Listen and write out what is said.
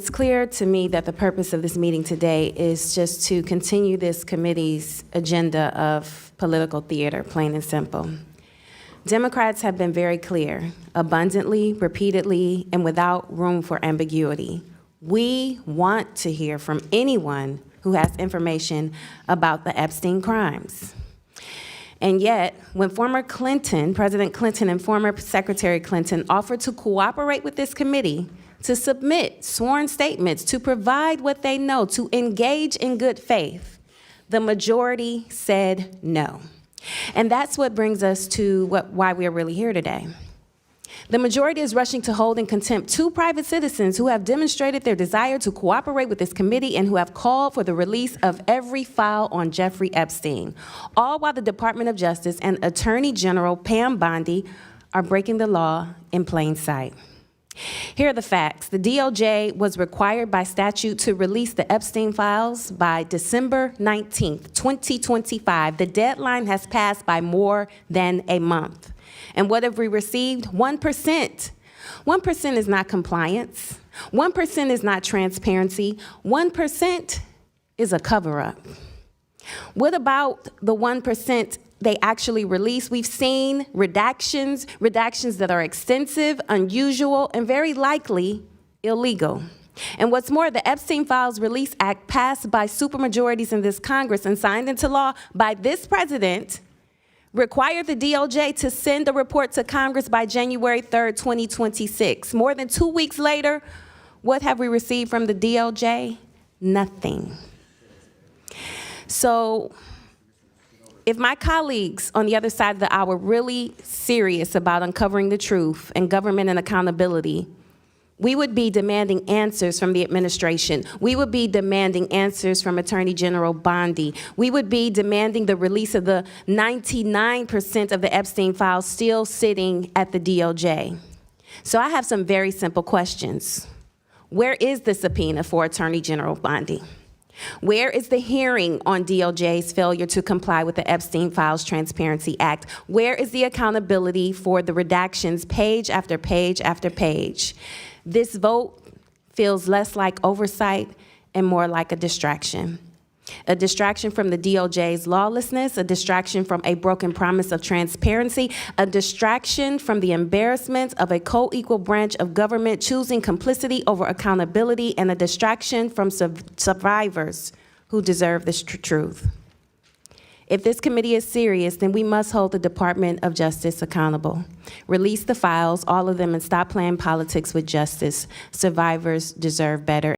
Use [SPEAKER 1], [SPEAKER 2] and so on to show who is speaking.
[SPEAKER 1] It's clear to me that the purpose of this meeting today is just to continue this committee's agenda of political theater, plain and simple. Democrats have been very clear, abundantly, repeatedly, and without room for ambiguity. We want to hear from anyone who has information about the Epstein crimes. And yet, when former President Clinton and former Secretary Clinton offered to cooperate with this committee to submit sworn statements, to provide what they know, to engage in good faith, the majority said no. And that's what brings us to why we are really here today. The majority is rushing to hold in contempt two private citizens who have demonstrated their desire to cooperate with this committee and who have called for the release of every file on Jeffrey Epstein, all while the Department of Justice and Attorney General Pam Bondi are breaking the law in plain sight. Here are the facts. The DOJ was required by statute to release the Epstein files by December 19th, 2025. The deadline has passed by more than a month. And what have we received? 1%. 1% is not compliance. 1% is not transparency. 1% is a cover-up. What about the 1% they actually release? We've seen redactions that are extensive, unusual, and very likely illegal. And what's more, the Epstein Files Release Act, passed by supermajorities in this Congress and signed into law by this president, required the DOJ to send a report to Congress by January 3rd, 2026. More than 2 weeks later, what have we received from the DOJ? Nothing. So, if my colleagues on the other side of the aisle were really serious about uncovering the truth and government and accountability, we would be demanding answers from the administration. We would be demanding answers from Attorney General Bondi. We would be demanding the release of the 99% of the Epstein files still sitting at the DOJ. So I have some very simple questions. Where is the subpoena for Attorney General Bondi? Where is the hearing on DOJ's failure to comply with the Epstein Files Transparency Act? Where is the accountability for the redactions page after page after page? This vote feels less like oversight and more like a distraction. A distraction from the DOJ's lawlessness, a distraction from a broken promise of transparency, a distraction from the embarrassment of a co-equal branch of government choosing complicity over accountability, and a distraction from survivors who deserve this truth. If this committee is serious, then we must hold the Department of Justice accountable. Release the files, all of them, and stop playing politics with justice. Survivors deserve better.